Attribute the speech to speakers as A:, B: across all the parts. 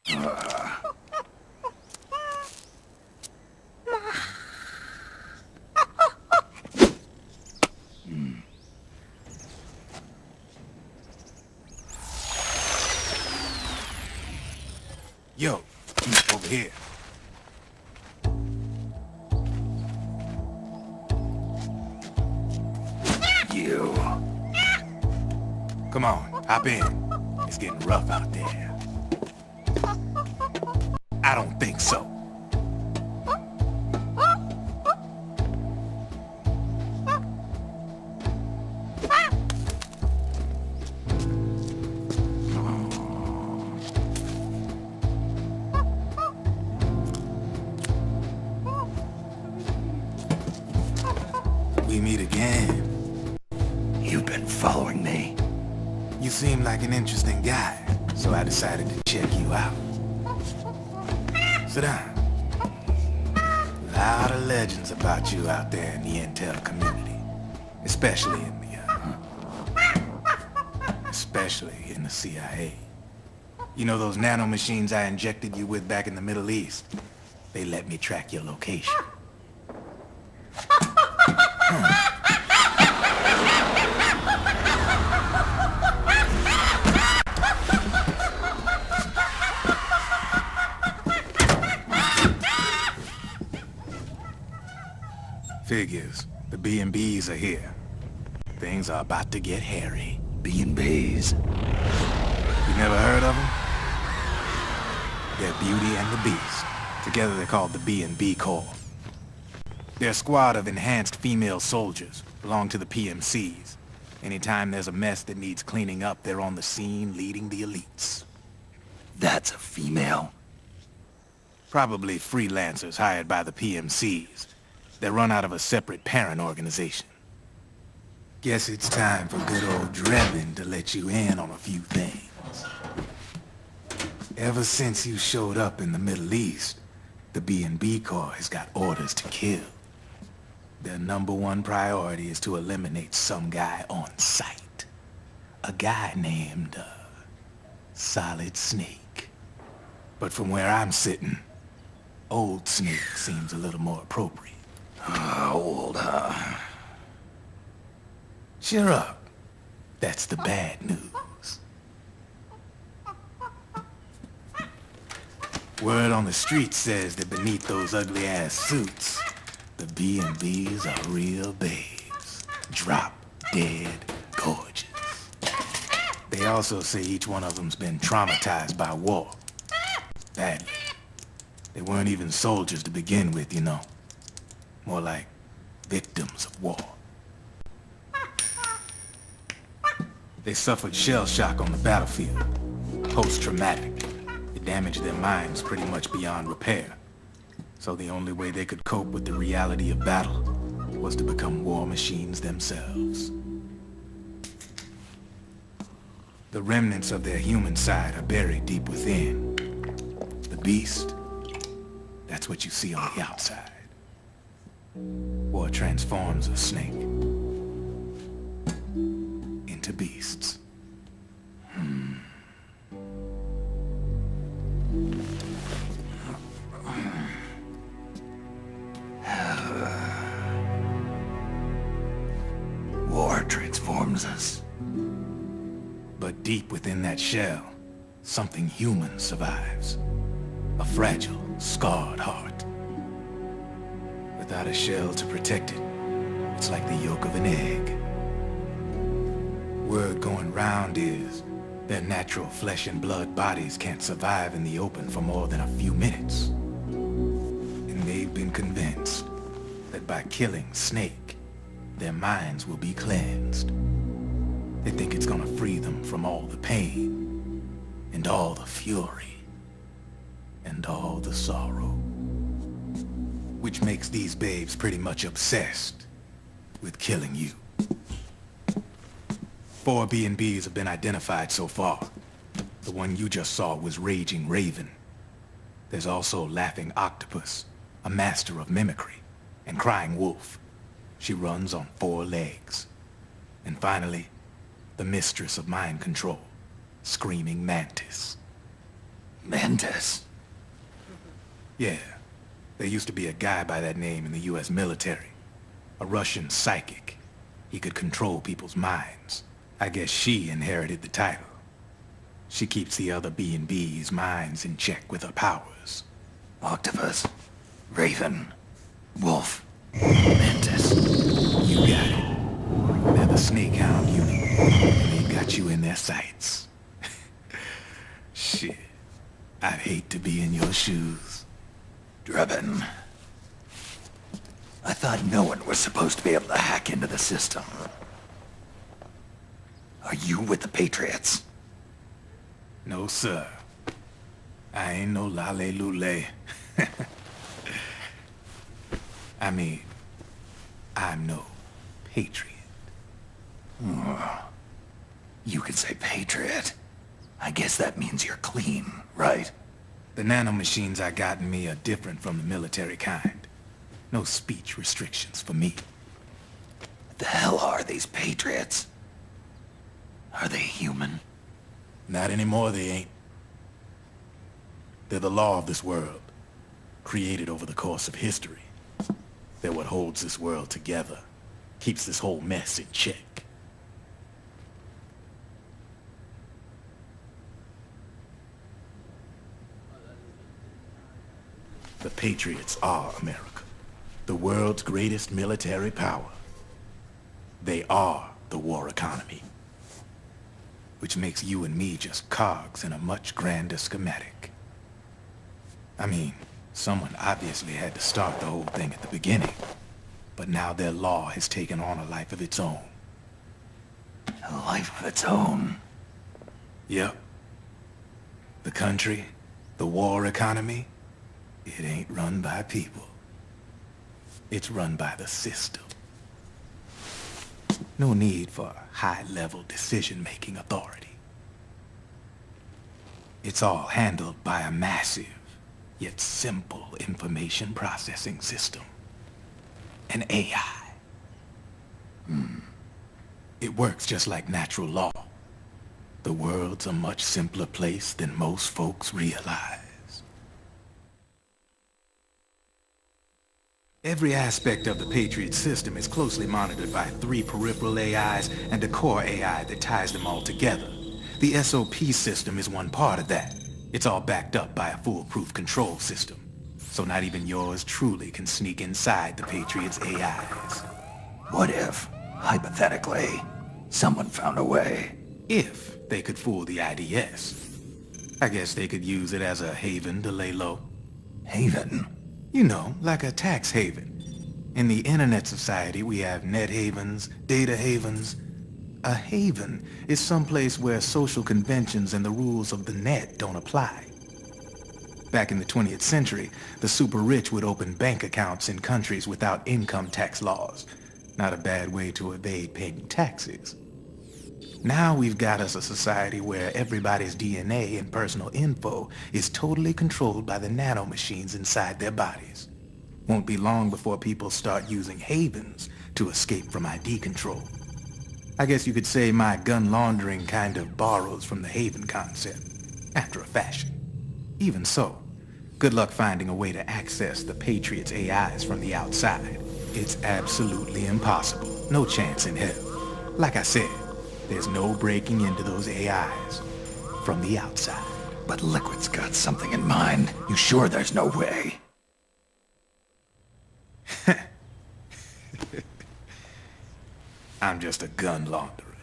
A: Yo, over here. You. Come on, hop in. It's getting rough out there. I don't think so. We meet again.
B: You've been following me.
A: You seem like an interesting guy, so I decided to check you out. Sit down. A lot of legends about you out there in the intel community, especially in the CIA. You know those nanomachines I injected you with back in the Middle East? They let me track your location. Figures. The B&Bs are here. Things are about to get hairy.
B: B&Bs.
A: You never heard of them? They're Beauty and the Beast. Together they're called the B&B Corps. They're a squad of enhanced female soldiers, belong to the PMCs. Anytime there's a mess that needs cleaning up, they're on the scene leading the elites.
B: That's a female?
A: Probably freelancers hired by the PMCs. They're run out of a separate parent organization. Guess it's time for good old Drebin to let you in on a few things. Ever since you showed up in the Middle East, the B&B Corps has got orders to kill. Their #1 priority is to eliminate some guy on sight. A guy named, Solid Snake. But from where I'm sitting, Old Snake seems a little more appropriate.
B: Old, huh?
A: Cheer up. That's the bad news. Word on the street says that beneath those ugly-ass suits, the B&Bs are real babes. Drop dead gorgeous. They also say each one of them's been traumatized by war. Badly. They weren't even soldiers to begin with, you know. More like victims of war. They suffered shell shock on the battlefield. Post-traumatic. It damaged their minds pretty much beyond repair. So the only way they could cope with the reality of battle was to become war machines themselves. The remnants of their human side are buried deep within. The beast, that's what you see on the outside. War transforms a snake into beasts.
B: War transforms us.
A: But deep within that shell, something human survives. A fragile, scarred heart. Without a shell to protect it, it's like the yolk of an egg. Word going round is their natural flesh and blood bodies can't survive in the open for more than a few minutes. And they've been convinced that by killing Snake, their minds will be cleansed. They think it's gonna free them from all the pain, and all the fury, and all the sorrow. Which makes these babes pretty much obsessed with killing you. 4 B&Bs have been identified so far. The one you just saw was Raging Raven. There's also Laughing Octopus, a master of mimicry, and Crying Wolf. She runs on 4 legs. And finally, the mistress of mind control, Screaming Mantis.
B: Mantis.
A: Yeah. There used to be a guy by that name in the US military. A Russian psychic. He could control people's minds. I guess she inherited the title. She keeps the other B&B's minds in check with her powers.
B: Octopus. Raven. Wolf. Mantis.
A: You got it. They're the Snake Hound unit. And they got you in their sights. Shit. I'd hate to be in your shoes.
B: Drebin. I thought no one was supposed to be able to hack into the system. Are you with the Patriots?
A: No, sir. I ain't no lale-lule. I mean, I'm no patriot.
B: You can say Patriot. I guess that means you're clean, right?
A: The nanomachines I got in me are different from the military kind. No speech restrictions for me.
B: What the hell are these Patriots? Are they human?
A: Not anymore, they ain't. They're the law of this world, created over the course of history. They're what holds this world together, keeps this whole mess in check. The Patriots are America, the world's greatest military power. They are the war economy, which makes you and me just cogs in a much grander schematic. I mean, someone obviously had to start the whole thing at the beginning, but now their law has taken on a life of its own.
B: A life of its own.
A: Yep. The country, the war economy, it ain't run by people. It's run by the system. No need for high-level decision-making authority. It's all handled by a massive, yet simple information processing system. An AI. It works just like natural law. The world's a much simpler place than most folks realize. Every aspect of the Patriot system is closely monitored by 3 peripheral AIs and a core AI that ties them all together. The SOP system is one part of that. It's all backed up by a foolproof control system. So not even yours truly can sneak inside the Patriots' AIs.
B: What if, hypothetically, someone found a way?
A: If they could fool the IDS. I guess they could use it as a haven to lay low.
B: Haven?
A: You know, like a tax haven. In the internet society, we have net havens, data havens. A haven is someplace where social conventions and the rules of the net don't apply. Back in the 20th century, the super rich would open bank accounts in countries without income tax laws. Not a bad way to evade paying taxes. Now we've got us a society where everybody's DNA and personal info is totally controlled by the nanomachines inside their bodies. Won't be long before people start using havens to escape from ID control. I guess you could say my gun laundering kind of borrows from the haven concept, after a fashion. Even so, good luck finding a way to access the Patriots' AIs from the outside. It's absolutely impossible. No chance in hell. Like I said, there's no breaking into those AIs from the outside.
B: But Liquid's got something in mind. You sure there's no way?
A: I'm just a gun launderer.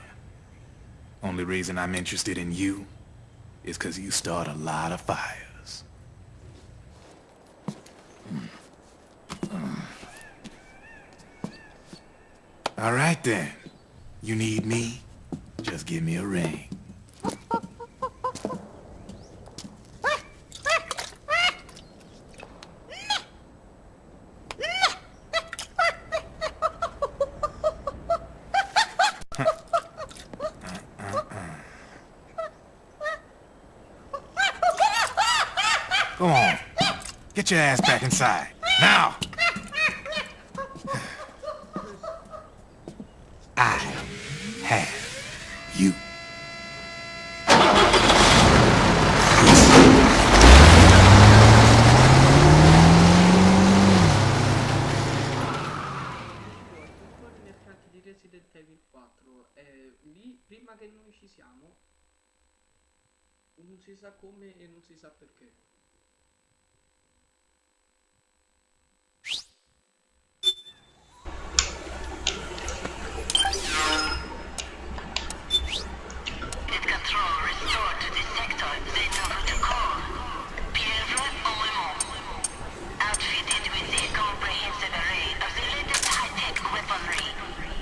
A: Only reason I'm interested in you is because you start a lot of fires. All right then. You need me? Just give me a ring. Go on. Get your ass back inside. Now! I have you.
C: non si sa come e non si sa perché.
D: Get control restored to the sector. They know who to call. Pierre en Raymond. Outfitted with a comprehensive array of the latest high-tech weaponry.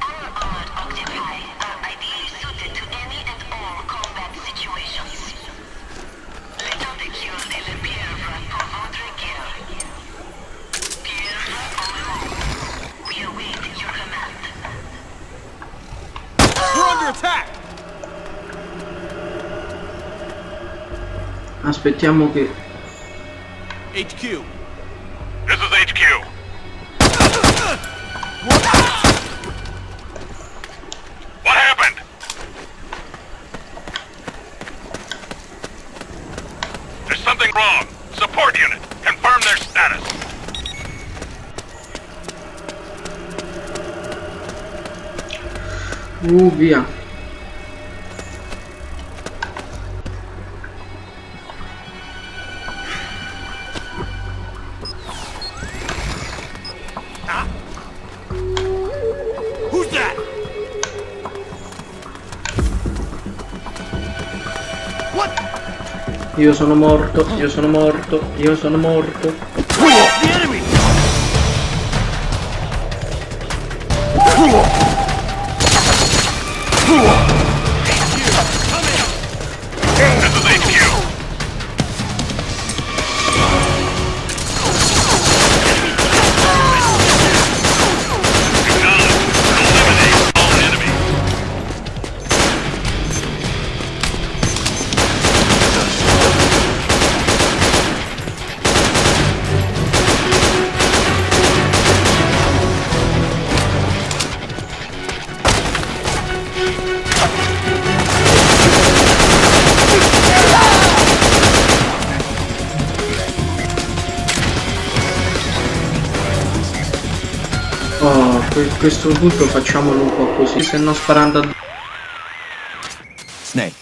D: Our armored octopi are ideally suited to any and all combat situations. L'état de cure est le Pierre pour votre guerre. Pierre en Raymond. We await your command.
A: We're under attack!
C: Aspettiamo che...
A: HQ.
E: This is HQ. What happened? There's something wrong. Support unit. Confirm their status.
C: Via.
A: Who's that? What?
C: Io sono morto, io sono morto, io sono morto.
A: The enemy!
E: This is HQ. Acknowledge. Eliminate all enemies.
C: Oh, questo punto facciamolo un po' così, se no sparando a...
B: Snake,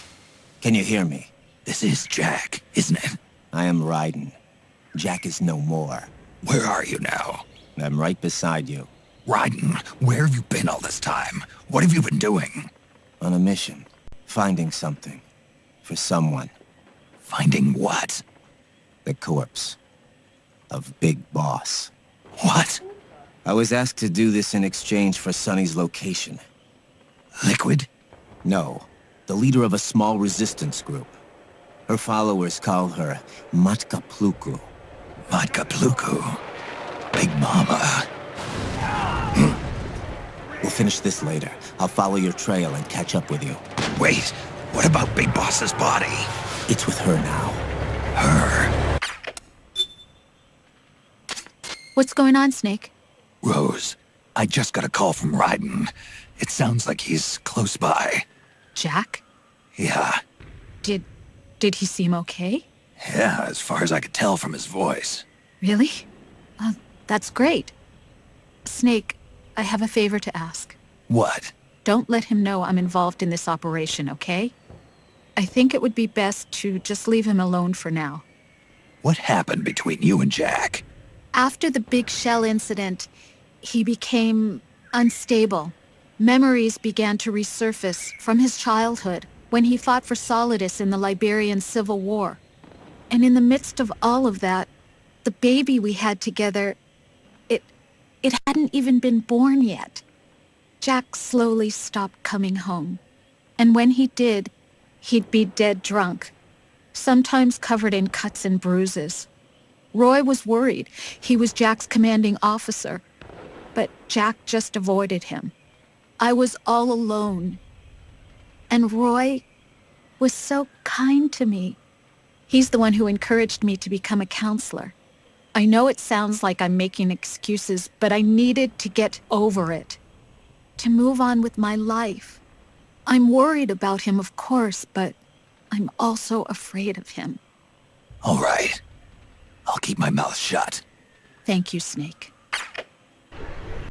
B: can you hear me?
F: This is Jack, isn't it?
B: I am Raiden. Jack is no more.
F: Where are you now?
B: I'm right beside you.
F: Raiden, where have you been all this time? What have you been doing?
B: On a mission. Finding something. For someone.
F: Finding what?
B: The corpse. Of Big Boss.
F: What?
B: I was asked to do this in exchange for Sonny's location.
F: Liquid?
B: No. The leader of a small resistance group. Her followers call her Matka Pluku.
F: Matka Pluku. Big Mama.
B: We'll finish this later. I'll follow your trail and catch up with you.
F: Wait, what about Big Boss's body?
B: It's with her now.
F: Her.
G: What's going on, Snake?
F: Rose, I just got a call from Raiden. It sounds like he's close by.
G: Jack?
F: Yeah,
G: Did he seem okay?
F: yeah, as far as I could tell from his voice.
G: Really? That's great. Snake, I have a favor to ask.
F: What?
G: Don't let him know I'm involved in this operation, okay? I think it would be best to just leave him alone for now.
F: What happened between you and Jack?
G: After the big shell incident, he became unstable. Memories began to resurface from his childhood when he fought for Solidus in the Liberian Civil War. And in the midst of all of that, the baby we had together, it hadn't even been born yet. Jack slowly stopped coming home. And when he did, he'd be dead drunk, sometimes covered in cuts and bruises. Roy was worried. He was Jack's commanding officer. But Jack just avoided him. I was all alone. And Roy was so kind to me. He's the one who encouraged me to become a counselor. I know it sounds like I'm making excuses, but I needed to get over it. To move on with my life. I'm worried about him, of course, but I'm also afraid of him.
F: All right. I'll keep my mouth shut.
G: Thank you, Snake.